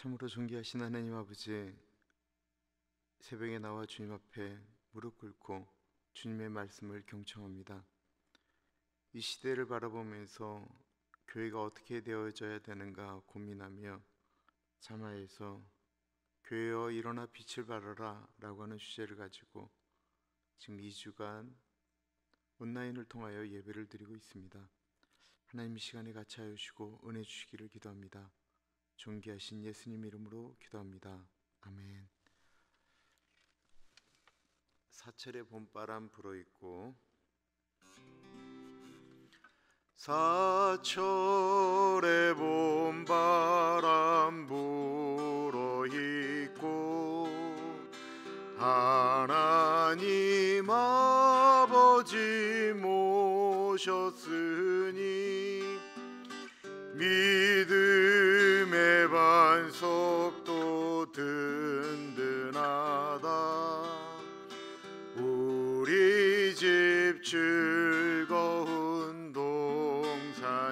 참으로 존귀하신 하나님 아버지, 새벽에 나와 주님 앞에 무릎 꿇고 주님의 말씀을 경청합니다. 이 시대를 바라보면서 교회가 어떻게 되어져야 되는가 고민하며 참아에서 교회여 일어나 빛을 발하라 라고 하는 주제를 가지고 지금 2주간 온라인을 통하여 예배를 드리고 있습니다. 하나님 이 시간에 같이 하여 주시고 은혜 주시기를 기도합니다. 존귀하신 예수님 이름으로 기도합니다. 아멘. 사철의 봄바람 불어있고 사철의 봄바람 불어있고 하나님 아버지 모셨으니 믿음의 반석도 든든하다. 우리 집 즐거운 동산이라.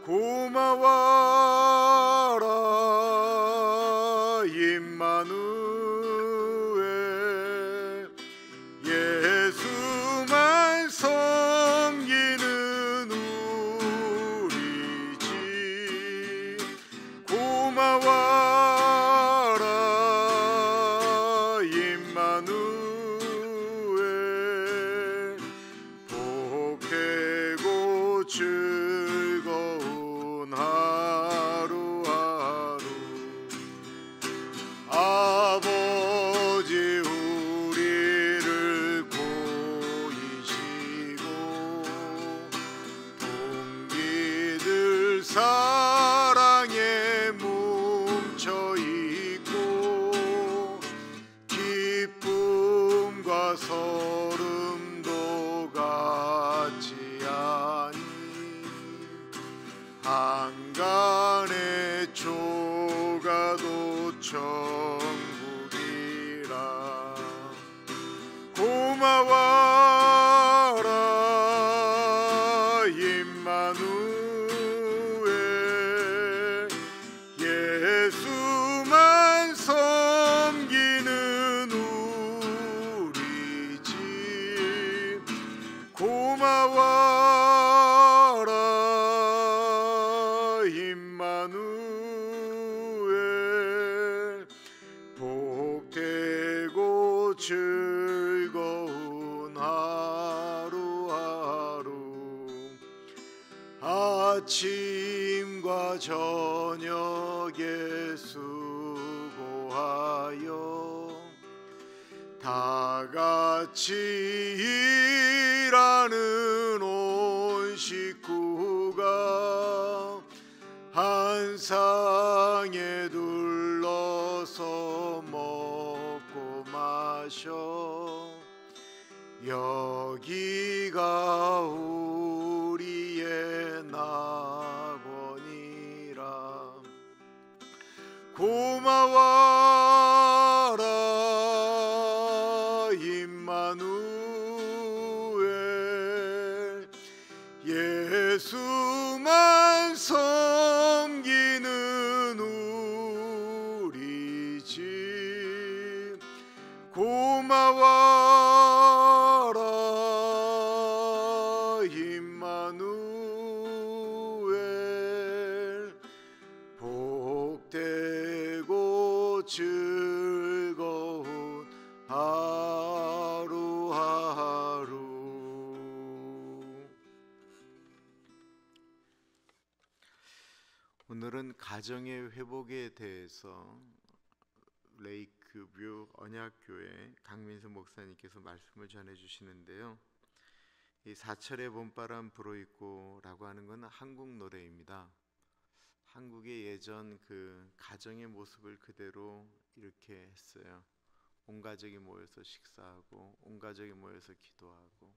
고마워라 임마누엘. 예수만 섬기는 우리 집. 고마워라 임마누엘. 복되고 즐거운 하루하루. 아버지 우리를 보이시고 동기들 사랑에 뭉쳐있고 기쁨과 서름도 같이 하니 한간의 조가도 천국이라. 고마워라 임마누엘. 예수만 섬기는 우리 집. 고마워라 임마누엘. 복되고 즐거운 하루하루. 아침과 저녁에 수고하여 다 같이 일하는 온 식구가 한 상에 둘러서 먹고 마셔. 여기가 우리의 낙원이라. 고마워라 임마누엘. 예수만 섬기는 우리 집. 고마워라 임마누엘. 복되고 즐거운 하루하루. 오늘은 가정의 회복에 대해서 레이크뷰 언약교회 강민수 목사님께서 말씀을 전해 주시는데요. 이 사철의 봄바람 불어있고 라고 하는 건 한국 노래입니다. 한국의 예전 그 가정의 모습을 그대로 이렇게 했어요. 온 가족이 모여서 식사하고 온 가족이 모여서 기도하고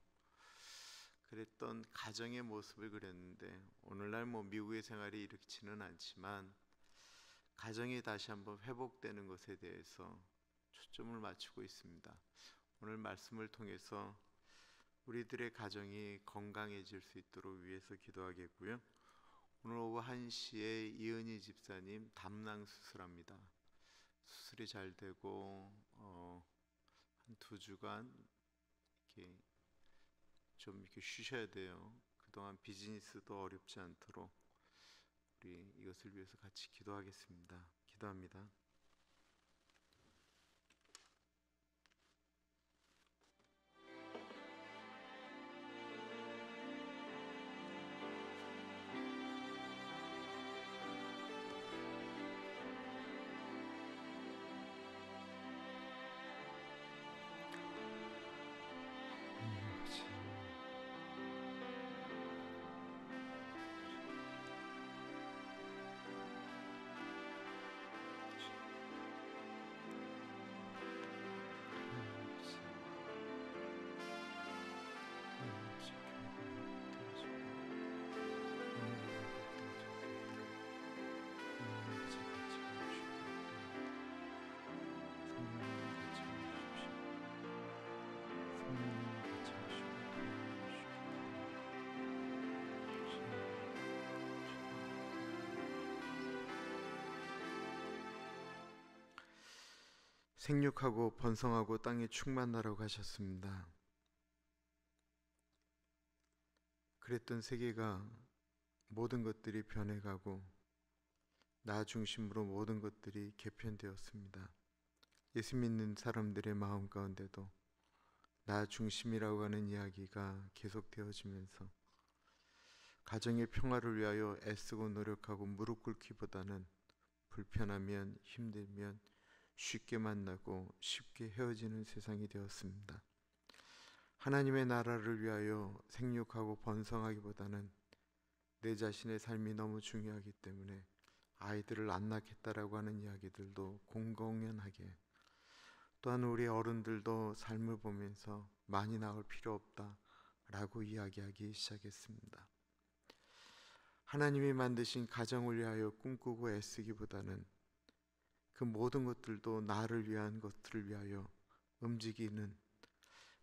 그랬던 가정의 모습을 그렸는데, 오늘날 미국의 생활이 이렇지는 않지만 가정이 다시 한번 회복되는 것에 대해서 초점을 맞추고 있습니다. 오늘 말씀을 통해서 우리들의 가정이 건강해질 수 있도록 위해서 기도하겠고요. 오늘 오후 1시에 이은희 집사님 담낭 수술합니다. 수술이 잘 되고 한 2주간 이렇게 좀 이렇게 쉬셔야 돼요. 그동안 비즈니스도 어렵지 않도록 우리 이것을 위해서 같이 기도하겠습니다. 기도합니다. 생육하고 번성하고 땅에 충만하라고 하셨습니다. 그랬던 세계가 모든 것들이 변해가고 나 중심으로 모든 것들이 개편되었습니다. 예수 믿는 사람들의 마음 가운데도 나 중심이라고 하는 이야기가 계속되어지면서 가정의 평화를 위하여 애쓰고 노력하고 무릎 꿇기보다는 불편하면 힘들면 쉽게 만나고 쉽게 헤어지는 세상이 되었습니다. 하나님의 나라를 위하여 생육하고 번성하기보다는 내 자신의 삶이 너무 중요하기 때문에 아이들을 안 낳겠다라고 하는 이야기들도 공공연하게, 또한 우리 어른들도 삶을 보면서 많이 낳을 필요 없다라고 이야기하기 시작했습니다. 하나님이 만드신 가정을 위하여 꿈꾸고 애쓰기보다는 그 모든 것들도 나를 위한 것들을 위하여 움직이는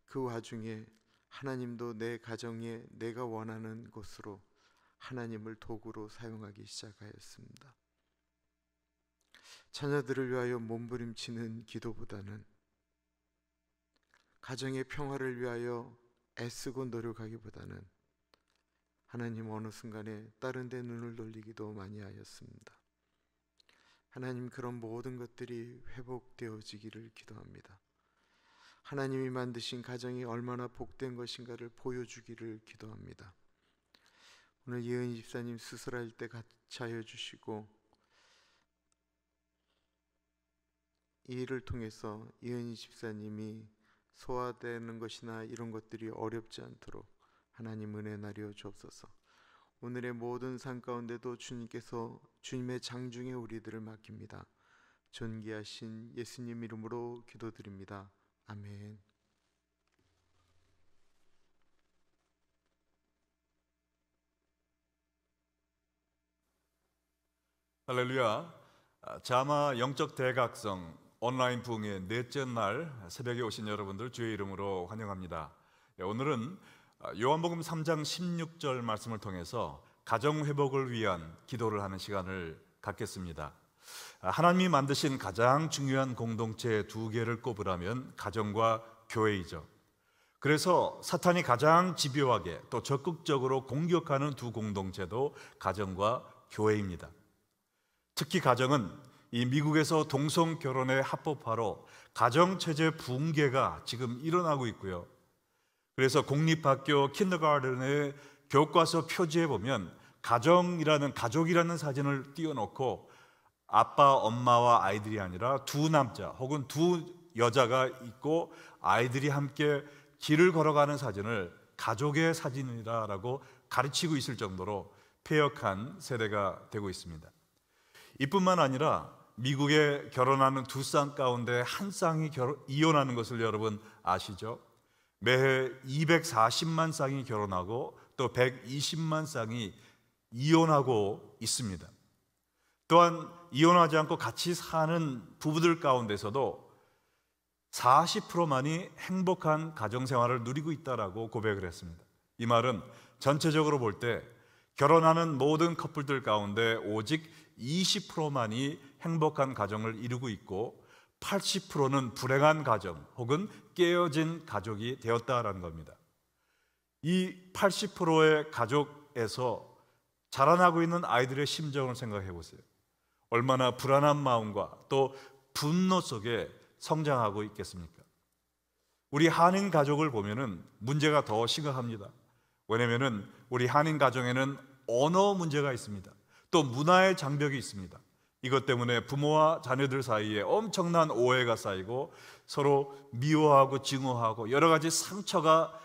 그 와중에 하나님도 내 가정에 내가 원하는 것으로 하나님을 도구로 사용하기 시작하였습니다. 자녀들을 위하여 몸부림치는 기도보다는 가정의 평화를 위하여 애쓰고 노력하기보다는 하나님 어느 순간에 다른 데 눈을 돌리기도 많이 하였습니다. 하나님, 그런 모든 것들이 회복되어지기를 기도합니다. 하나님이 만드신 가정이 얼마나 복된 것인가를 보여주기를 기도합니다. 오늘 이은희 집사님 수술할 때 같이 하여 주시고, 이 일을 통해서 이은희 집사님이 소화되는 것이나 이런 것들이 어렵지 않도록 하나님 은혜 나려 주옵소서. 오늘의 모든 삶 가운데도 주님께서 주님의 장중에 우리들을 맡깁니다. 존귀하신 예수님 이름으로 기도드립니다. 아멘. 할렐루야. 자마 영적 대각성 온라인 부흥의 넷째 날 새벽에 오신 여러분들 주의 이름으로 환영합니다. 오늘은 요한복음 3장 16절 말씀을 통해서 가정 회복을 위한 기도를 하는 시간을 갖겠습니다. 하나님이 만드신 가장 중요한 공동체 2개를 꼽으라면 가정과 교회이죠. 그래서 사탄이 가장 집요하게 또 적극적으로 공격하는 2 공동체도 가정과 교회입니다. 특히 가정은 이 미국에서 동성 결혼에 합법화로 가정체제 붕괴가 지금 일어나고 있고요. 그래서 공립학교 킨더가든의 교과서 표지에 보면 가족이라는 사진을 띄워놓고 아빠, 엄마와 아이들이 아니라 2 남자 혹은 2 여자가 있고 아이들이 함께 길을 걸어가는 사진을 가족의 사진이라고 가르치고 있을 정도로 폐역한 세대가 되고 있습니다. 이뿐만 아니라 미국에 결혼하는 2 쌍 가운데 1 쌍이 이혼하는 것을 여러분 아시죠? 매해 240만 쌍이 결혼하고 또 120만 쌍이 이혼하고 있습니다. 또한 이혼하지 않고 같이 사는 부부들 가운데서도 40%만이 행복한 가정생활을 누리고 있다라고 고백을 했습니다. 이 말은 전체적으로 볼 때 결혼하는 모든 커플들 가운데 오직 20%만이 행복한 가정을 이루고 있고 80%는 불행한 가정 혹은 깨어진 가족이 되었다라는 겁니다. 이 80%의 가족에서 자라나고 있는 아이들의 심정을 생각해 보세요. 얼마나 불안한 마음과 또 분노 속에 성장하고 있겠습니까? 우리 한인 가족을 보면은 문제가 더 심각합니다. 왜냐하면 우리 한인 가정에는 언어 문제가 있습니다. 또 문화의 장벽이 있습니다. 이것 때문에 부모와 자녀들 사이에 엄청난 오해가 쌓이고 서로 미워하고 증오하고 여러 가지 상처가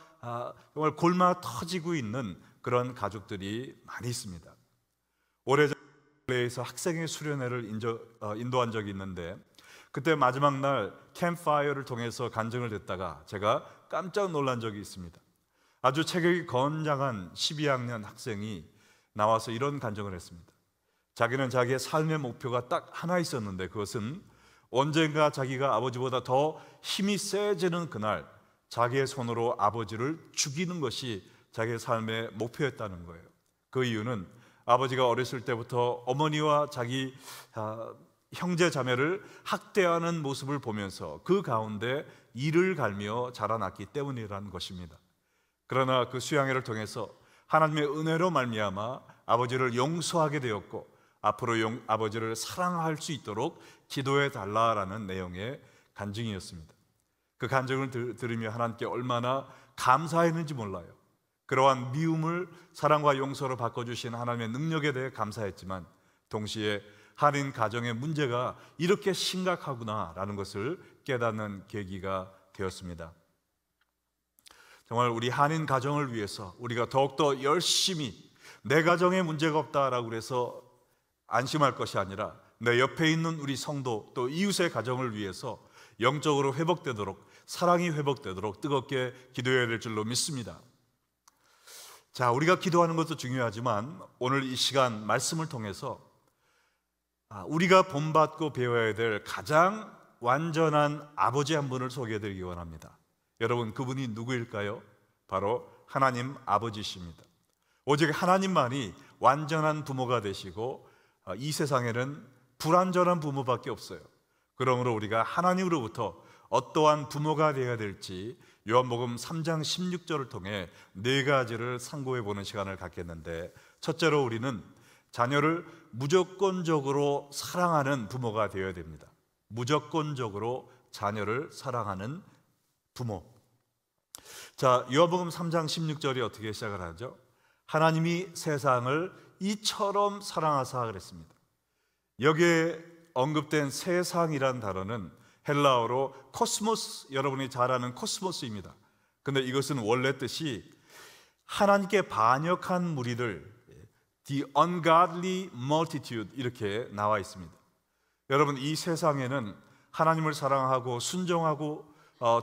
정말 골마 터지고 있는 그런 가족들이 많이 있습니다. 오래전에 LA에서 학생의 수련회를 인도한 적이 있는데 그때 마지막 날 캠프파이어를 통해서 간증을 듣다가 제가 깜짝 놀란 적이 있습니다. 아주 체격이 건장한 12학년 학생이 나와서 이런 간증을 했습니다. 자기는 자기의 삶의 목표가 딱 하나 있었는데 그것은 언젠가 자기가 아버지보다 더 힘이 세지는 그날 자기의 손으로 아버지를 죽이는 것이 자기의 삶의 목표였다는 거예요. 그 이유는 아버지가 어렸을 때부터 어머니와 자기 형제 자매를 학대하는 모습을 보면서 그 가운데 이를 갈며 자라났기 때문이라는 것입니다. 그러나 그 수양회를 통해서 하나님의 은혜로 말미암아 아버지를 용서하게 되었고 앞으로 아버지를 사랑할 수 있도록 기도해 달라라는 내용의 간증이었습니다. 그 간증을 들으며 하나님께 얼마나 감사했는지 몰라요. 그러한 미움을 사랑과 용서로 바꿔주신 하나님의 능력에 대해 감사했지만 동시에 한인 가정의 문제가 이렇게 심각하구나라는 것을 깨닫는 계기가 되었습니다. 정말 우리 한인 가정을 위해서 우리가 더욱더 열심히 내 가정에 문제가 없다라고 해서 안심할 것이 아니라 내 옆에 있는 우리 성도 또 이웃의 가정을 위해서 영적으로 회복되도록 사랑이 회복되도록 뜨겁게 기도해야 될 줄로 믿습니다. 자, 우리가 기도하는 것도 중요하지만 오늘 이 시간 말씀을 통해서 우리가 본받고 배워야 될 가장 완전한 아버지 한 분을 소개해드리기 원합니다. 여러분, 그분이 누구일까요? 바로 하나님 아버지십니다. 오직 하나님만이 완전한 부모가 되시고 이 세상에는 불완전한 부모밖에 없어요. 그러므로 우리가 하나님으로부터 어떠한 부모가 되어야 될지 요한복음 3장 16절을 통해 네 가지를 상고해 보는 시간을 갖겠는데, 첫째로 우리는 자녀를 무조건적으로 사랑하는 부모가 되어야 됩니다. 무조건적으로 자녀를 사랑하는 부모. 자, 요한복음 3장 16절이 어떻게 시작을 하죠? 하나님이 세상을 이처럼 사랑하사 그랬습니다. 여기에 언급된 세상이란 단어는 헬라어로 코스모스, 여러분이 잘 아는 코스모스입니다. 근데 이것은 원래 뜻이 하나님께 반역한 무리들, the ungodly multitude 이렇게 나와 있습니다. 여러분, 이 세상에는 하나님을 사랑하고 순종하고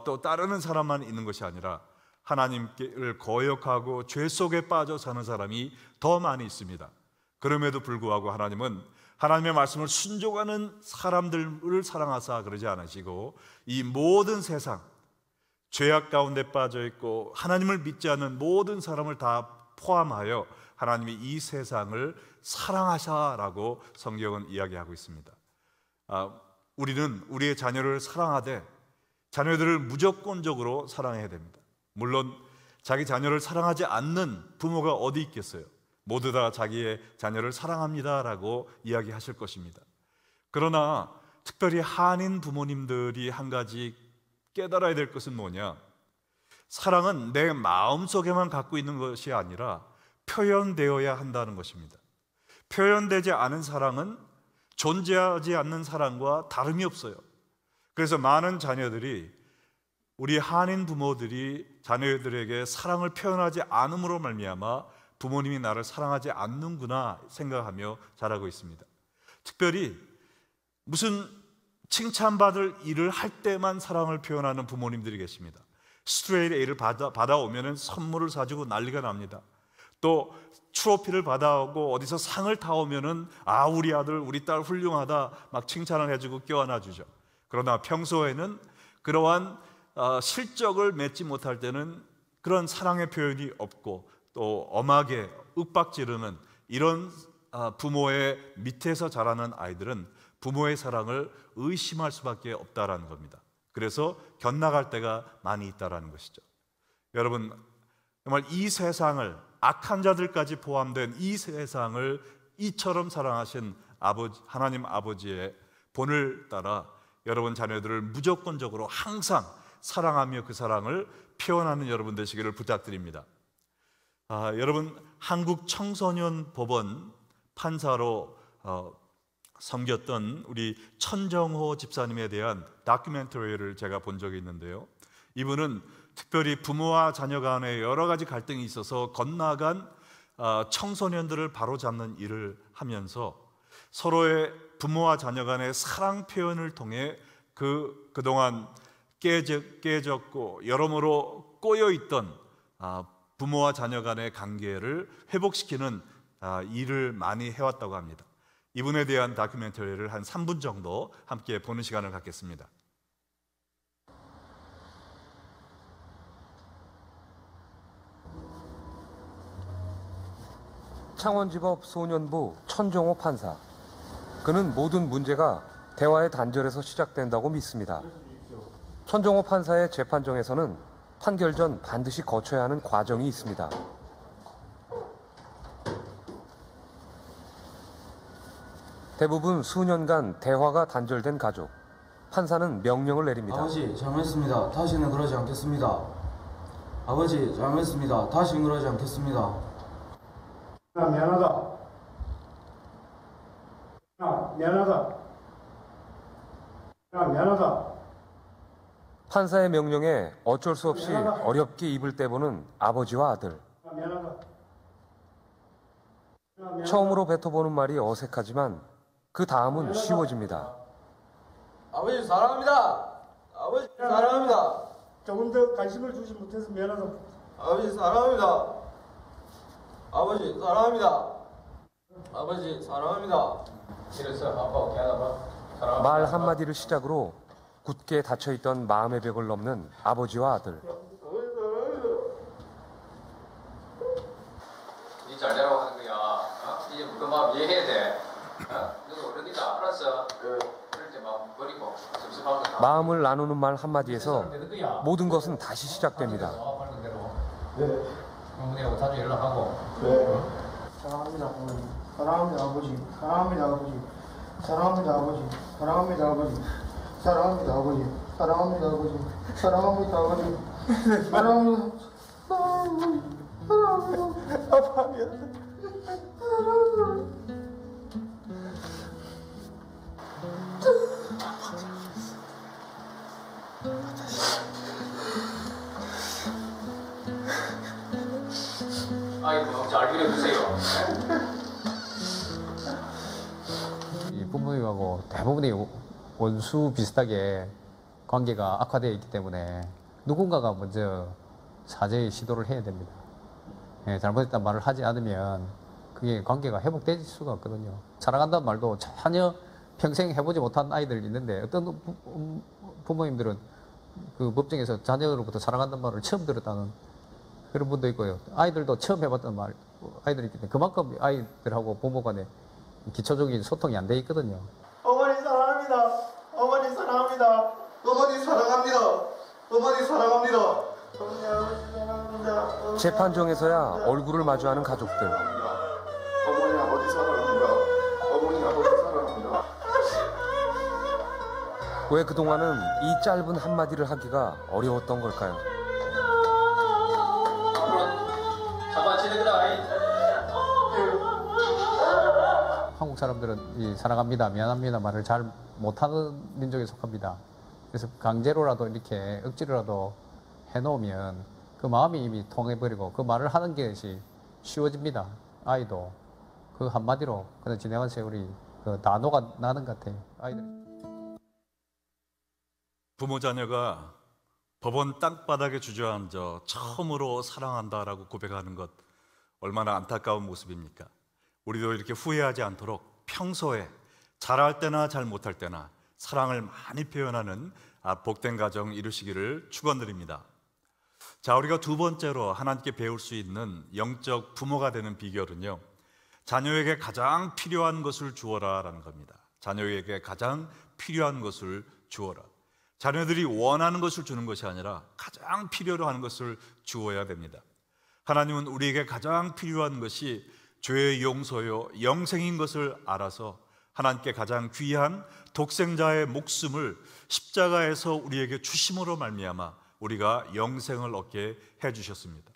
또 따르는 사람만 있는 것이 아니라 하나님을 거역하고 죄 속에 빠져 사는 사람이 더 많이 있습니다. 그럼에도 불구하고 하나님은 하나님의 말씀을 순종하는 사람들을 사랑하사 그러지 않으시고 이 모든 세상, 죄악 가운데 빠져 있고 하나님을 믿지 않는 모든 사람을 다 포함하여 하나님이 이 세상을 사랑하사라고 성경은 이야기하고 있습니다. 우리는 우리의 자녀를 사랑하되 자녀들을 무조건적으로 사랑해야 됩니다. 물론 자기 자녀를 사랑하지 않는 부모가 어디 있겠어요? 모두 다 자기의 자녀를 사랑합니다라고 이야기하실 것입니다. 그러나 특별히 한인 부모님들이 한 가지 깨달아야 될 것은 뭐냐? 사랑은 내 마음속에만 갖고 있는 것이 아니라 표현되어야 한다는 것입니다. 표현되지 않은 사랑은 존재하지 않는 사랑과 다름이 없어요. 그래서 많은 자녀들이, 우리 한인 부모들이 자녀들에게 사랑을 표현하지 않음으로 말미암아 부모님이 나를 사랑하지 않는구나 생각하며 자라고 있습니다. 특별히 무슨 칭찬받을 일을 할 때만 사랑을 표현하는 부모님들이 계십니다. 스트레이트 A를 받아오면 선물을 사주고 난리가 납니다. 또 트로피를 받아오고 어디서 상을 타오면은 우리 아들 우리 딸 훌륭하다 막 칭찬을 해주고 껴안아주죠. 그러나 평소에는 그러한 실적을 맺지 못할 때는 그런 사랑의 표현이 없고 또 엄하게 윽박지르는 이런 부모의 밑에서 자라는 아이들은 부모의 사랑을 의심할 수밖에 없다라는 겁니다. 그래서 견나갈 때가 많이 있다라는 것이죠. 여러분, 정말 이 세상을, 악한 자들까지 포함된 이 세상을 이처럼 사랑하신 하나님 아버지의 본을 따라 여러분 자녀들을 무조건적으로 항상 사랑하며 그 사랑을 표현하는 여러분 되시기를 부탁드립니다. 여러분, 한국 청소년 법원 판사로 섬겼던 우리 천정호 집사님에 대한 다큐멘터리를 제가 본 적이 있는데요, 이분은 특별히 부모와 자녀 간에 여러 가지 갈등이 있어서 건너간 청소년들을 바로잡는 일을 하면서 서로의 부모와 자녀 간의 사랑 표현을 통해 그동안 깨졌고 여러모로 꼬여있던 부모와 자녀 간의 관계를 회복시키는 일을 많이 해왔다고 합니다. 이분에 대한 다큐멘터리를 한 3분 정도 함께 보는 시간을 갖겠습니다. 창원지법 소년부 천정호 판사. 그는 모든 문제가 대화의 단절에서 시작된다고 믿습니다. 천정호 판사의 재판정에서는 판결 전 반드시 거쳐야 하는 과정이 있습니다. 대부분 수년간 대화가 단절된 가족. 판사는 명령을 내립니다. 아버지, 잘못했습니다. 다시는 그러지 않겠습니다. 아버지, 잘못했습니다. 다시는 그러지 않겠습니다. 야, 미안하다. 야, 미안하다. 야, 미안하다. 판사의 명령에 어쩔 수 없이 어렵게 입을 떼보는 아버지와 아들. 야, 미안하다. 야, 미안하다. 처음으로 뱉어보는 말이 어색하지만 그 다음은 쉬워집니다. 아버지, 사랑합니다. 아버지, 사랑합니다. 조금 더 관심을 주지 못해서 미안하다. 아버지, 사랑합니다. 아버지, 사랑합니다. 아버지, 사랑합니다. 이래서 아빠가 미안하다. 사랑합니다. 말 한마디를 시작으로 굳게 닫혀있던 마음의 벽을 넘는 아버지와 아들. 니 잘 되라고 하는 거야. 이제 그 마음 이해해야 돼. 너도 어른이다. 알았어. 그럴 때 마음 버리고 섭섭한 거. 마음을 나누는 말 한마디에서 되는 거야. 모든 것은 다시 시작됩니다. 말한 대로. 네. 어머니하고 자주 연락하고. 네. 사랑합니다, 어머니. 사랑합니다, 아버지. 사랑합니다, 아버지. 사랑합니다, 아버지. 사랑합니다, 아버지. 사랑합니다, 아버지. 사랑합니다, 아버지. 사랑합니다, 아버지. 사랑합니다. 사랑합니다. 아빠 미안해. 아이고, 잘 그려주세요. 이 부모님하고 대부분이 원수 비슷하게 관계가 악화되어 있기 때문에 누군가가 먼저 사죄의 시도를 해야 됩니다. 잘못했다는 말을 하지 않으면 그게 관계가 회복될 수가 없거든요. 사랑한다는 말도 전혀 평생 해보지 못한 아이들이 있는데 어떤 부모님들은 그 법정에서 자녀로부터 사랑한다는 말을 처음 들었다는 그런 분도 있고요. 아이들도 처음 해봤던 말 아이들이 있기 때문에 그만큼 아이들하고 부모 간에 기초적인 소통이 안 돼 있거든요. 어머니 사랑합니다. 어머니 사랑합니다. 어머니 사랑합니다. 어머니 사랑합니다. 어머니 아버지 사랑합니다. 재판정에서야 얼굴을 마주하는 가족들. 어머니 아버지 사랑합니다. 어머니 아버지 사랑합니다. 왜 그동안은 이 짧은 한마디를 하기가 어려웠던 걸까요? 잡아치는 거다. 한국 사람들은 이 사랑합니다, 미안합니다 말을 잘 못하는 민족에 속합니다. 그래서 강제로라도 이렇게 억지로라도 해놓으면 그 마음이 이미 통해버리고 그 말을 하는 것이 쉬워집니다. 아이도 그 한마디로 그냥 지나간 세월이 그 단호가 나는 것 같아요. 아이들이. 부모 자녀가 법원 땅바닥에 주저앉아 처음으로 사랑한다라고 고백하는 것 얼마나 안타까운 모습입니까? 우리도 이렇게 후회하지 않도록 평소에 잘할 때나 잘 못할 때나 사랑을 많이 표현하는 복된 가정 이루시기를 축원드립니다. 자, 우리가 두 번째로 하나님께 배울 수 있는 영적 부모가 되는 비결은요, 자녀에게 가장 필요한 것을 주어라 라는 겁니다. 자녀에게 가장 필요한 것을 주어라. 자녀들이 원하는 것을 주는 것이 아니라 가장 필요로 하는 것을 주어야 됩니다. 하나님은 우리에게 가장 필요한 것이 죄의 용서요 영생인 것을 알아서 하나님께 가장 귀한 독생자의 목숨을 십자가에서 우리에게 주심으로 말미암아 우리가 영생을 얻게 해주셨습니다.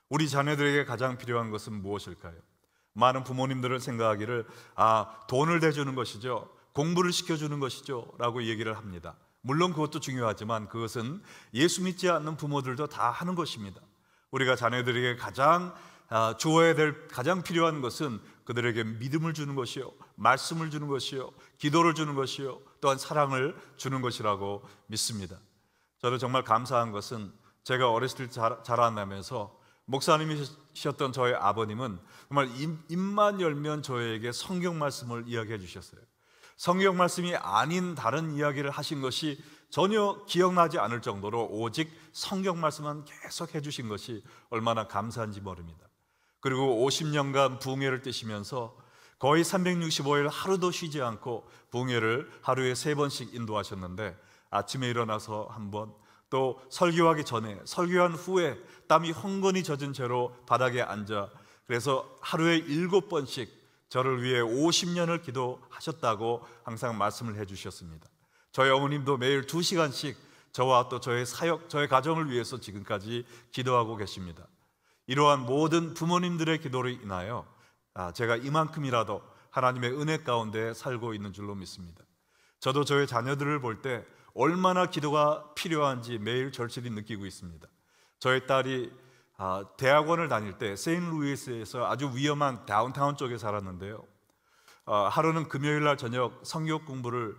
우리 자녀들에게 가장 필요한 것은 무엇일까요? 많은 부모님들은 생각하기를 돈을 대주는 것이죠, 공부를 시켜주는 것이죠 라고 얘기를 합니다. 물론 그것도 중요하지만 그것은 예수 믿지 않는 부모들도 다 하는 것입니다. 우리가 자녀들에게 가장 주어야 될 가장 필요한 것은 그들에게 믿음을 주는 것이요, 말씀을 주는 것이요, 기도를 주는 것이요, 또한 사랑을 주는 것이라고 믿습니다. 저는 정말 감사한 것은 제가 어렸을 때 자라나면서 목사님이셨던 저의 아버님은 정말 입만 열면 저에게 성경 말씀을 이야기해 주셨어요. 성경 말씀이 아닌 다른 이야기를 하신 것이 전혀 기억나지 않을 정도로 오직 성경 말씀만 계속 해주신 것이 얼마나 감사한지 모릅니다. 그리고 50년간 부흥회를 떼시면서 거의 365일 하루도 쉬지 않고 부흥회를 하루에 3번씩 인도하셨는데, 아침에 일어나서 한 번, 또 설교하기 전에, 설교한 후에 땀이 헝건히 젖은 채로 바닥에 앉아 그래서 하루에 7번씩 저를 위해 50년을 기도하셨다고 항상 말씀을 해주셨습니다. 저희 어머님도 매일 2시간씩 저와 또 저의 사역, 저의 가정을 위해서 지금까지 기도하고 계십니다. 이러한 모든 부모님들의 기도로 인하여 제가 이만큼이라도 하나님의 은혜 가운데 살고 있는 줄로 믿습니다. 저도 저의 자녀들을 볼 때 얼마나 기도가 필요한지 매일 절실히 느끼고 있습니다. 저희 딸이 대학원을 다닐 때 세인트루이스에서 아주 위험한 다운타운 쪽에 살았는데요, 하루는 금요일 날 저녁 성경 공부를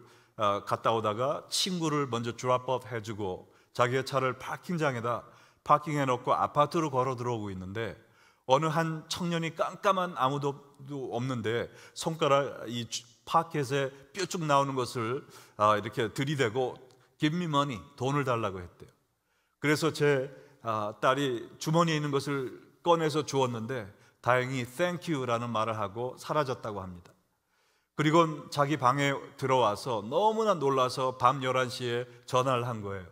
갔다 오다가 친구를 먼저 드롭업 해주고 자기의 차를 파킹장에다 파킹해 놓고 아파트로 걸어 들어오고 있는데, 어느 한 청년이 깜깜한 아무도 없는데 손가락 이 파켓에 뾰쭉 나오는 것을 이렇게 들이대고 Give me money, 돈을 달라고 했대요. 그래서 제 딸이 주머니에 있는 것을 꺼내서 주었는데 다행히 Thank you라는 말을 하고 사라졌다고 합니다. 그리고 자기 방에 들어와서 너무나 놀라서 밤 11시에 전화를 한 거예요.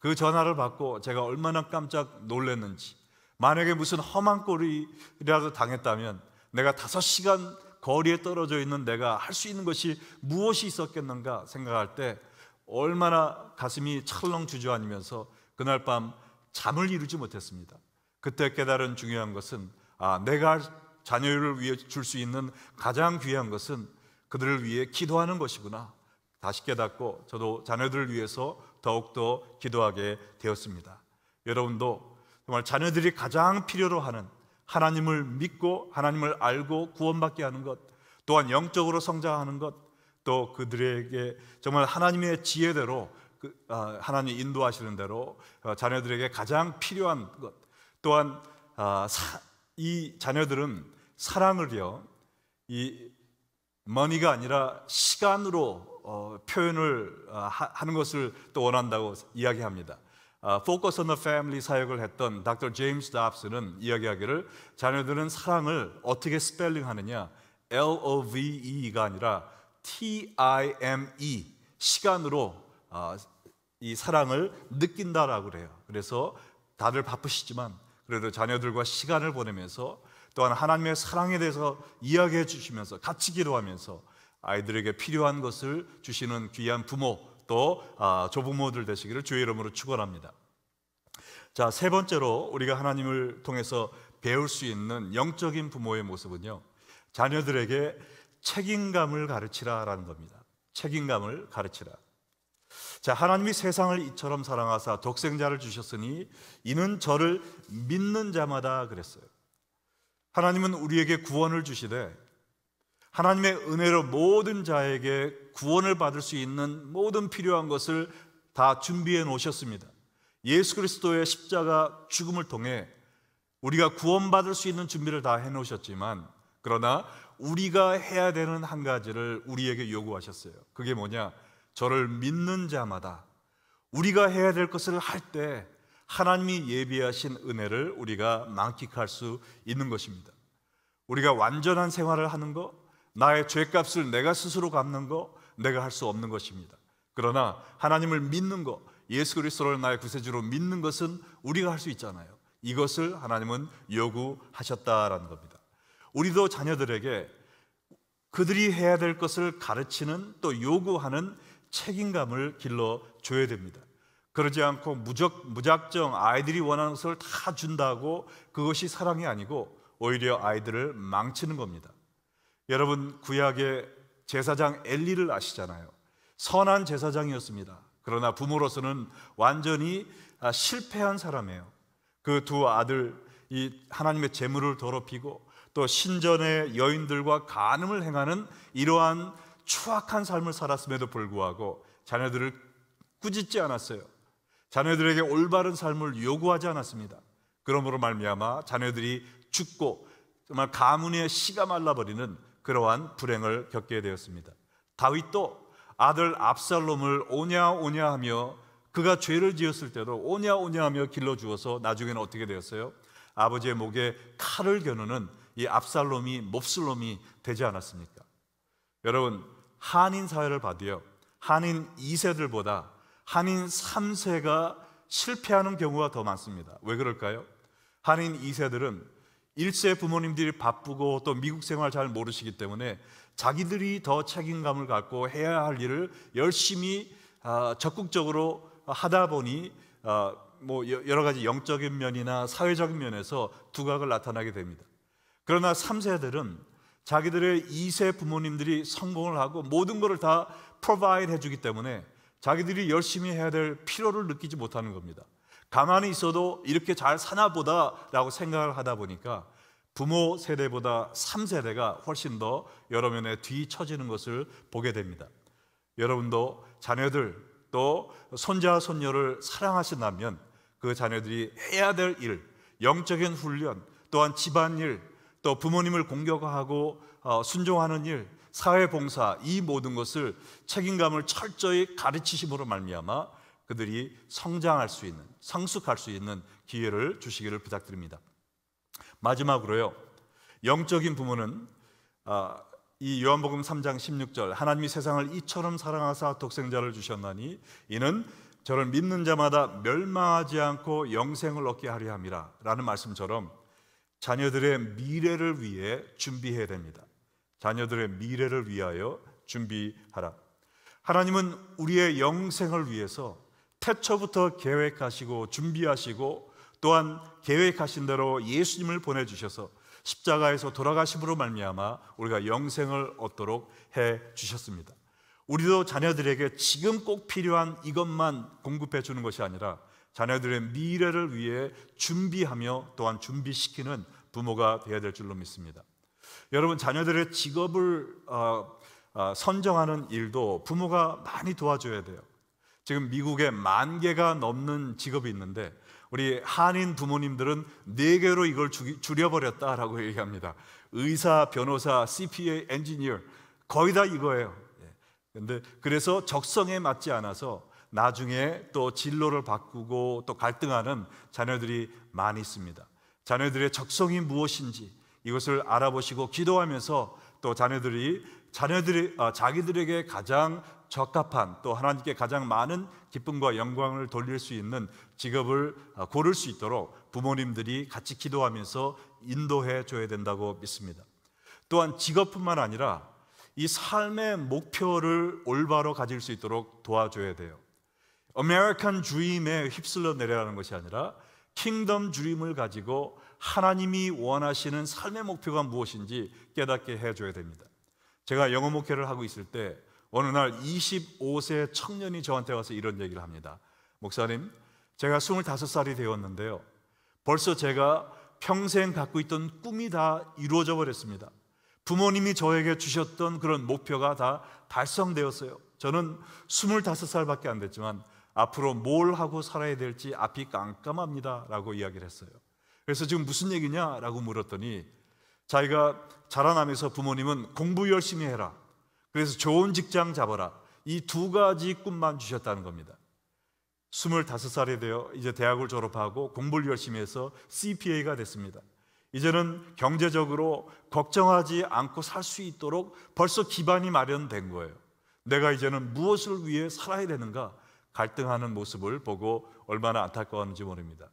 그 전화를 받고 제가 얼마나 깜짝 놀랐는지, 만약에 무슨 험한 꼴이라도 당했다면 내가 5시간 거리에 떨어져 있는 내가 할 수 있는 것이 무엇이 있었겠는가 생각할 때 얼마나 가슴이 철렁 주저앉으면서 그날 밤 잠을 이루지 못했습니다. 그때 깨달은 중요한 것은 내가 자녀를 위해 줄 수 있는 가장 귀한 것은 그들을 위해 기도하는 것이구나 다시 깨닫고 저도 자녀들을 위해서 더욱더 기도하게 되었습니다. 여러분도 정말 자녀들이 가장 필요로 하는 하나님을 믿고 하나님을 알고 구원받게 하는 것, 또한 영적으로 성장하는 것, 또 그들에게 정말 하나님의 지혜대로 하나님이 인도하시는 대로 자녀들에게 가장 필요한 것, 또한 이 자녀들은 사랑을요, 이 머니가 아니라 시간으로 표현을 하는 것을 또 원한다고 이야기합니다. Focus on the Family 사역을 했던 Dr. 제임스 답스는 이야기하기를 자녀들은 사랑을 어떻게 스펠링하느냐, LOVE가 아니라 TIME, 시간으로 이 사랑을 느낀다라고 그래요. 그래서 다들 바쁘시지만 그래도 자녀들과 시간을 보내면서 또한 하나님의 사랑에 대해서 이야기해 주시면서 같이 기도하면서 아이들에게 필요한 것을 주시는 귀한 부모, 또 조부모들 되시기를 주의 이름으로 축원합니다. 자, 세 번째로 우리가 하나님을 통해서 배울 수 있는 영적인 부모의 모습은요, 자녀들에게 책임감을 가르치라라는 겁니다. 책임감을 가르치라. 자, 하나님이 세상을 이처럼 사랑하사 독생자를 주셨으니 이는 저를 믿는 자마다 그랬어요. 하나님은 우리에게 구원을 주시되 하나님의 은혜로 모든 자에게 구원을 받을 수 있는 모든 필요한 것을 다 준비해 놓으셨습니다. 예수 그리스도의 십자가 죽음을 통해 우리가 구원받을 수 있는 준비를 다 해놓으셨지만, 그러나 우리가 해야 되는 한 가지를 우리에게 요구하셨어요. 그게 뭐냐? 저를 믿는 자마다 우리가 해야 될 것을 할 때 하나님이 예비하신 은혜를 우리가 만끽할 수 있는 것입니다. 우리가 완전한 생활을 하는 것, 나의 죄값을 내가 스스로 갚는 것, 내가 할 수 없는 것입니다. 그러나 하나님을 믿는 것, 예수 그리스도를 나의 구세주로 믿는 것은 우리가 할 수 있잖아요. 이것을 하나님은 요구하셨다라는 겁니다. 우리도 자녀들에게 그들이 해야 될 것을 가르치는, 또 요구하는 책임감을 길러줘야 됩니다. 그러지 않고 무작정 아이들이 원하는 것을 다 준다고 그것이 사랑이 아니고 오히려 아이들을 망치는 겁니다. 여러분, 구약의 제사장 엘리를 아시잖아요. 선한 제사장이었습니다. 그러나 부모로서는 완전히 실패한 사람이에요. 그 두 아들, 이 하나님의 재물을 더럽히고 또 신전의 여인들과 간음을 행하는 이러한 추악한 삶을 살았음에도 불구하고 자녀들을 꾸짖지 않았어요. 자녀들에게 올바른 삶을 요구하지 않았습니다. 그러므로 말미암아 자녀들이 죽고 정말 가문의 씨가 말라버리는 그러한 불행을 겪게 되었습니다. 다윗도 아들 압살롬을 오냐 오냐 하며, 그가 죄를 지었을 때도 오냐 오냐 하며 길러주어서 나중에는 어떻게 되었어요? 아버지의 목에 칼을 겨누는 이 압살롬이 몹슬롬이 되지 않았습니까? 여러분, 한인 사회를 봐도요, 한인 2세들보다 한인 3세가 실패하는 경우가 더 많습니다. 왜 그럴까요? 한인 2세들은 1세 부모님들이 바쁘고 또 미국 생활 잘 모르시기 때문에 자기들이 더 책임감을 갖고 해야 할 일을 열심히 적극적으로 하다 보니 여러 가지 영적인 면이나 사회적인 면에서 두각을 나타나게 됩니다. 그러나 3세들은 자기들의 2세 부모님들이 성공을 하고 모든 것을 다 프로바이드 해주기 때문에 자기들이 열심히 해야 될 필요를 느끼지 못하는 겁니다. 가만히 있어도 이렇게 잘 사나 보다 라고 생각을 하다 보니까 부모 세대보다 3세대가 훨씬 더 여러 면에 뒤처지는 것을 보게 됩니다. 여러분도 자녀들 또 손자 손녀를 사랑하신다면 그 자녀들이 해야 될 일, 영적인 훈련, 또한 집안일, 또 부모님을 공경하고 순종하는 일, 사회봉사, 이 모든 것을 책임감을 철저히 가르치심으로 말미암아 그들이 성장할 수 있는, 성숙할 수 있는 기회를 주시기를 부탁드립니다. 마지막으로요, 영적인 부모는 이 요한복음 3장 16절, 하나님이 세상을 이처럼 사랑하사 독생자를 주셨나니 이는 저를 믿는 자마다 멸망하지 않고 영생을 얻게 하려 함이라 라는 말씀처럼 자녀들의 미래를 위해 준비해야 됩니다. 자녀들의 미래를 위하여 준비하라. 하나님은 우리의 영생을 위해서 태초부터 계획하시고 준비하시고 또한 계획하신 대로 예수님을 보내주셔서 십자가에서 돌아가심으로 말미암아 우리가 영생을 얻도록 해주셨습니다. 우리도 자녀들에게 지금 꼭 필요한 이것만 공급해 주는 것이 아니라 자녀들의 미래를 위해 준비하며 또한 준비시키는 부모가 되어야 될 줄로 믿습니다. 여러분, 자녀들의 직업을 선정하는 일도 부모가 많이 도와줘야 돼요. 지금 미국에 10,000개가 넘는 직업이 있는데 우리 한인 부모님들은 4개로 이걸 줄여버렸다라고 얘기합니다. 의사, 변호사, CPA, 엔지니어, 거의 다 이거예요. 근데 그래서 적성에 맞지 않아서 나중에 또 진로를 바꾸고 또 갈등하는 자녀들이 많이 있습니다. 자녀들의 적성이 무엇인지 이것을 알아보시고 기도하면서 또 자기들에게 가장 적합한, 또 하나님께 가장 많은 기쁨과 영광을 돌릴 수 있는 직업을 고를 수 있도록 부모님들이 같이 기도하면서 인도해 줘야 된다고 믿습니다. 또한 직업뿐만 아니라 이 삶의 목표를 올바로 가질 수 있도록 도와줘야 돼요. 아메리칸 드림에 휩쓸려 내려가는 것이 아니라 킹덤 드림을 가지고 하나님이 원하시는 삶의 목표가 무엇인지 깨닫게 해줘야 됩니다. 제가 영어 목회를 하고 있을 때 어느 날 25세 청년이 저한테 와서 이런 얘기를 합니다. 목사님, 제가 25살이 되었는데요, 벌써 제가 평생 갖고 있던 꿈이 다 이루어져 버렸습니다. 부모님이 저에게 주셨던 그런 목표가 다 달성되었어요. 저는 25살밖에 안 됐지만 앞으로 뭘 하고 살아야 될지 앞이 깜깜합니다 라고 이야기를 했어요. 그래서 지금 무슨 얘기냐 라고 물었더니 자기가 자라나면서 부모님은 공부 열심히 해라, 그래서 좋은 직장 잡아라, 이 2가지 꿈만 주셨다는 겁니다. 25살이 되어 이제 대학을 졸업하고 공부를 열심히 해서 CPA가 됐습니다. 이제는 경제적으로 걱정하지 않고 살 수 있도록 벌써 기반이 마련된 거예요. 내가 이제는 무엇을 위해 살아야 되는가 갈등하는 모습을 보고 얼마나 안타까웠는지 모릅니다.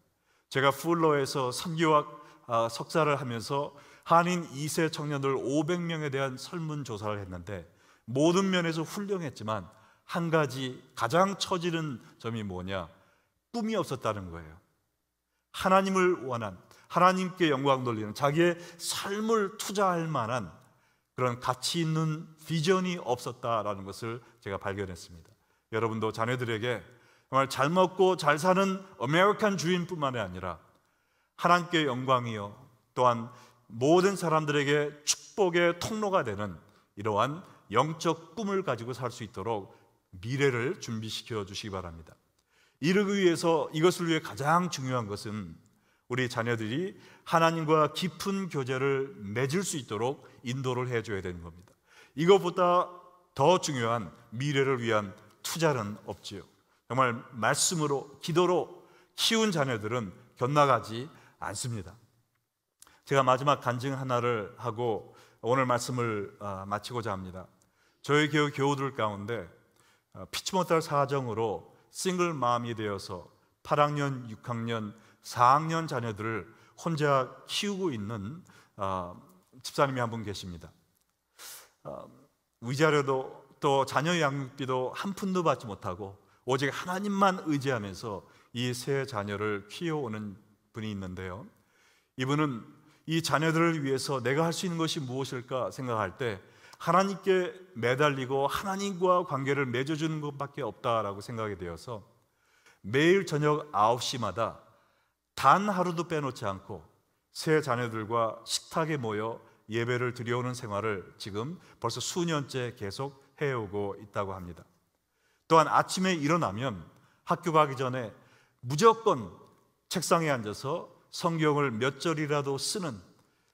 제가 풀러에서 선교학 석사를 하면서 한인 2세 청년들 500명에 대한 설문조사를 했는데 모든 면에서 훌륭했지만 한 가지 가장 처지는 점이 뭐냐? 꿈이 없었다는 거예요. 하나님을 원한, 하나님께 영광 돌리는, 자기의 삶을 투자할 만한 그런 가치 있는 비전이 없었다라는 것을 제가 발견했습니다. 여러분도 자녀들에게 정말 잘 먹고 잘 사는 아메리칸 주인뿐만 아니라 하나님께 영광이요, 또한 모든 사람들에게 축복의 통로가 되는 이러한 영적 꿈을 가지고 살 수 있도록 미래를 준비시켜 주시기 바랍니다. 이러기 위해서, 이것을 위해 가장 중요한 것은 우리 자녀들이 하나님과 깊은 교제를 맺을 수 있도록 인도를 해줘야 되는 겁니다. 이것보다 더 중요한 미래를 위한 투자는 없지요. 정말 말씀으로, 기도로 키운 자녀들은 견나가지 않습니다. 제가 마지막 간증 하나를 하고 오늘 말씀을 마치고자 합니다. 저희 교회 교우들 가운데 피치 못할 사정으로 싱글맘이 되어서 8학년, 6학년, 4학년 자녀들을 혼자 키우고 있는 집사님이 한 분 계십니다. 위자료도 또 자녀 양육비도 한 푼도 받지 못하고 오직 하나님만 의지하면서 이 세 자녀를 키워오는 분이 있는데요, 이분은 이 자녀들을 위해서 내가 할 수 있는 것이 무엇일까 생각할 때 하나님께 매달리고 하나님과 관계를 맺어주는 것밖에 없다라고 생각이 되어서 매일 저녁 9시마다 단 하루도 빼놓지 않고 세 자녀들과 식탁에 모여 예배를 드려오는 생활을 지금 벌써 수년째 계속 해오고 있다고 합니다. 또한 아침에 일어나면 학교 가기 전에 무조건 책상에 앉아서 성경을 몇 절이라도 쓰는,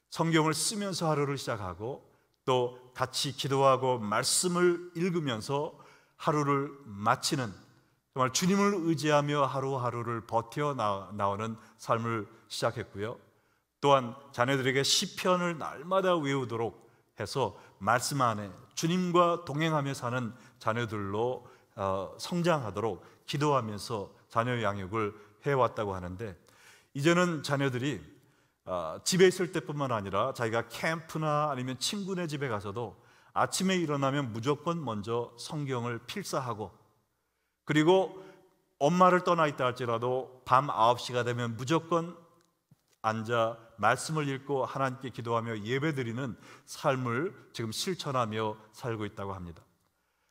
성경을 쓰면서 하루를 시작하고 또 같이 기도하고 말씀을 읽으면서 하루를 마치는, 정말 주님을 의지하며 하루하루를 버텨 나오는 삶을 시작했고요. 또한 자녀들에게 시편을 날마다 외우도록 해서 말씀 안에 주님과 동행하며 사는 자녀들로 성장하도록 기도하면서 자녀 양육을 해왔다고 하는데, 이제는 자녀들이 집에 있을 때뿐만 아니라 자기가 캠프나 아니면 친구네 집에 가서도 아침에 일어나면 무조건 먼저 성경을 필사하고, 그리고 엄마를 떠나 있다 할지라도 밤 9시가 되면 무조건 앉아 말씀을 읽고 하나님께 기도하며 예배드리는 삶을 지금 실천하며 살고 있다고 합니다.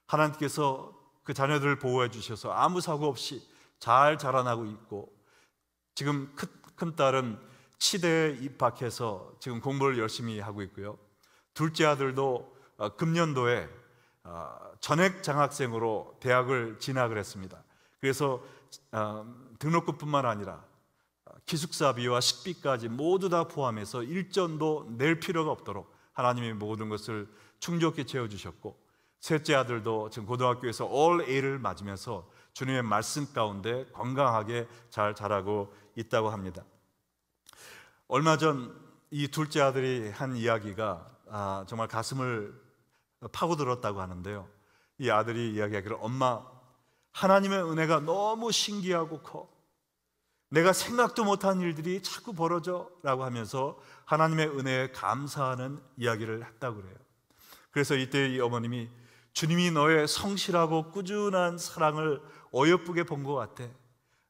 하나님께서 그 자녀들을 보호해 주셔서 아무 사고 없이 잘 자라나고 있고, 지금 큰 딸은 치대에 입학해서 지금 공부를 열심히 하고 있고요. 둘째 아들도 금년도에 전액 장학생으로 대학을 진학을 했습니다. 그래서 등록금뿐만 아니라 기숙사비와 식비까지 모두 다 포함해서 일전도 낼 필요가 없도록 하나님이 모든 것을 충족히 채워주셨고, 셋째 아들도 지금 고등학교에서 All A를 맞으면서 주님의 말씀 가운데 건강하게 잘 자라고 있다고 합니다. 얼마 전 이 둘째 아들이 한 이야기가 정말 가슴을 파고들었다고 하는데요, 이 아들이 이야기하기를, 엄마, 하나님의 은혜가 너무 신기하고 커, 내가 생각도 못한 일들이 자꾸 벌어져 라고 하면서 하나님의 은혜에 감사하는 이야기를 했다고 그래요. 그래서 이때 이 어머님이, 주님이 너의 성실하고 꾸준한 사랑을 어여쁘게 본 것 같아.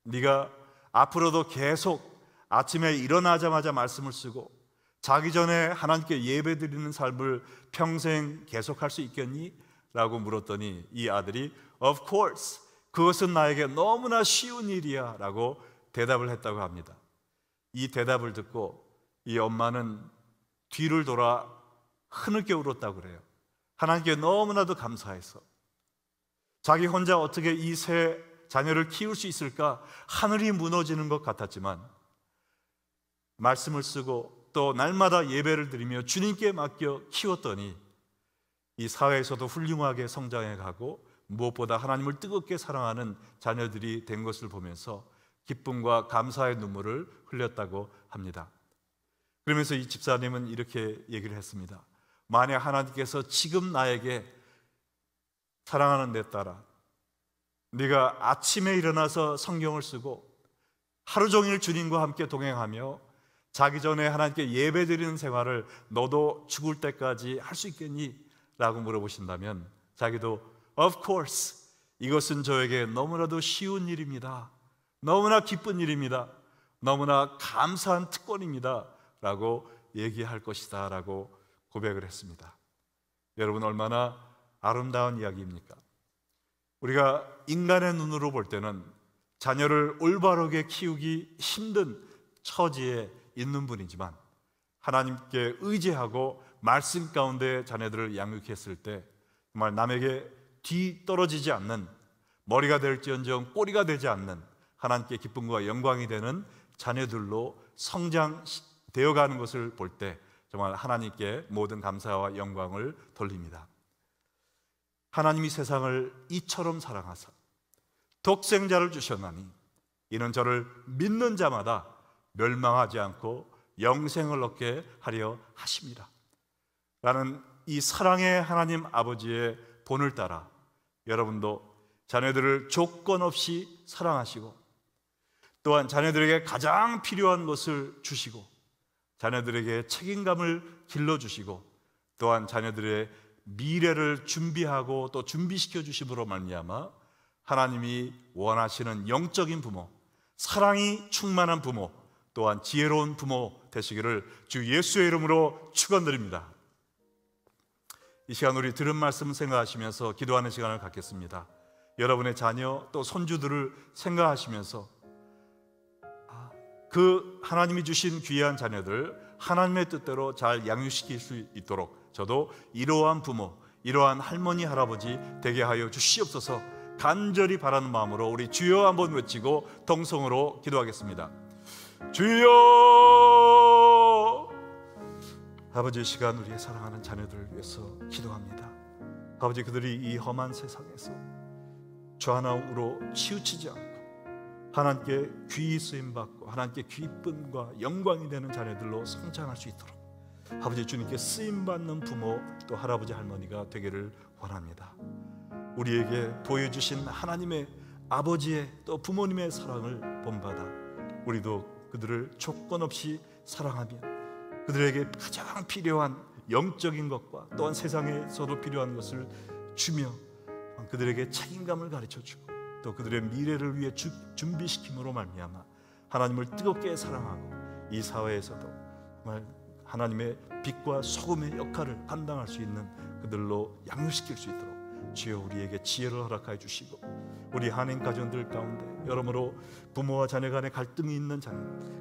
네가 앞으로도 계속 아침에 일어나자마자 말씀을 쓰고 자기 전에 하나님께 예배드리는 삶을 평생 계속할 수 있겠니? 라고 물었더니 이 아들이 Of course, 그것은 나에게 너무나 쉬운 일이야 라고 대답을 했다고 합니다. 이 대답을 듣고 이 엄마는 뒤를 돌아 흐느껴 울었다고 그래요. 하나님께 너무나도 감사해서, 자기 혼자 어떻게 이 세 자녀를 키울 수 있을까 하늘이 무너지는 것 같았지만 말씀을 쓰고 또 날마다 예배를 드리며 주님께 맡겨 키웠더니 이 사회에서도 훌륭하게 성장해 가고 무엇보다 하나님을 뜨겁게 사랑하는 자녀들이 된 것을 보면서 기쁨과 감사의 눈물을 흘렸다고 합니다. 그러면서 이 집사님은 이렇게 얘기를 했습니다. 만약 하나님께서 지금 나에게 사랑하는 내 딸아, 네가 아침에 일어나서 성경을 쓰고 하루 종일 주님과 함께 동행하며 자기 전에 하나님께 예배드리는 생활을 너도 죽을 때까지 할 수 있겠니? 라고 물어보신다면 자기도 Of course, 이것은 저에게 너무나도 쉬운 일입니다. 너무나 기쁜 일입니다. 너무나 감사한 특권입니다. 라고 얘기할 것이다 라고 고백을 했습니다. 여러분, 얼마나 아름다운 이야기입니까? 우리가 인간의 눈으로 볼 때는 자녀를 올바르게 키우기 힘든 처지에 있는 분이지만 하나님께 의지하고 말씀 가운데 자녀들을 양육했을 때 정말 남에게 뒤떨어지지 않는, 머리가 될지언정 꼬리가 되지 않는 하나님께 기쁨과 영광이 되는 자녀들로 성장되어가는 것을 볼 때 정말 하나님께 모든 감사와 영광을 돌립니다. 하나님이 세상을 이처럼 사랑하사 독생자를 주셨나니 이는 저를 믿는 자마다 멸망하지 않고 영생을 얻게 하려 하십니다. 라는 이 사랑의 하나님 아버지의 본을 따라 여러분도 자녀들을 조건 없이 사랑하시고 또한 자녀들에게 가장 필요한 것을 주시고 자녀들에게 책임감을 길러주시고 또한 자녀들의 미래를 준비하고 또 준비시켜 주심으로 말미암아 하나님이 원하시는 영적인 부모, 사랑이 충만한 부모, 또한 지혜로운 부모 되시기를 주 예수의 이름으로 축원드립니다. 이 시간 우리 들은 말씀 생각하시면서 기도하는 시간을 갖겠습니다. 여러분의 자녀 또 손주들을 생각하시면서 그 하나님이 주신 귀한 자녀들 하나님의 뜻대로 잘 양육시킬 수 있도록 저도 이러한 부모, 이러한 할머니, 할아버지 되게 하여 주시옵소서 간절히 바라는 마음으로 우리 주여 한번 외치고 동성으로 기도하겠습니다. 주여! 아버지, 이 시간 우리의 사랑하는 자녀들을 위해서 기도합니다. 아버지, 그들이 이 험한 세상에서 주 하나로 치우치지 않고 하나님께 귀히 쓰임받고 하나님께 기쁨과 영광이 되는 자녀들로 성장할 수 있도록 아버지, 주님께 쓰임받는 부모 또 할아버지 할머니가 되기를 원합니다. 우리에게 보여주신 하나님의 아버지의 또 부모님의 사랑을 본받아 우리도 그들을 조건 없이 사랑하며 그들에게 가장 필요한 영적인 것과 또한 세상에서도 필요한 것을 주며 그들에게 책임감을 가르쳐주고 또 그들의 미래를 위해 준비시킴으로 말미암아 하나님을 뜨겁게 사랑하고 이 사회에서도 정말 하나님의 빛과 소금의 역할을 감당할 수 있는 그들로 양육시킬 수 있도록 주여 우리에게 지혜를 허락하여 주시고 우리 한인 가정들 가운데 여러모로 부모와 자녀 간의 갈등이 있는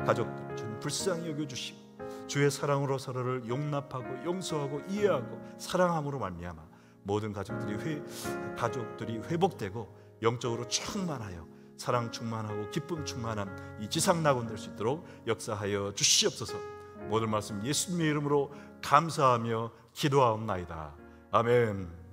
가족들 주님 불쌍히 여겨주시고 주의 사랑으로 서로를 용납하고 용서하고 이해하고 사랑함으로 말미암아 모든 가족들이 회복되고 영적으로 충만하여 사랑 충만하고 기쁨 충만한 이 지상낙원 될 수 있도록 역사하여 주시옵소서. 모든 말씀 예수님의 이름으로 감사하며 기도하옵나이다. 아멘.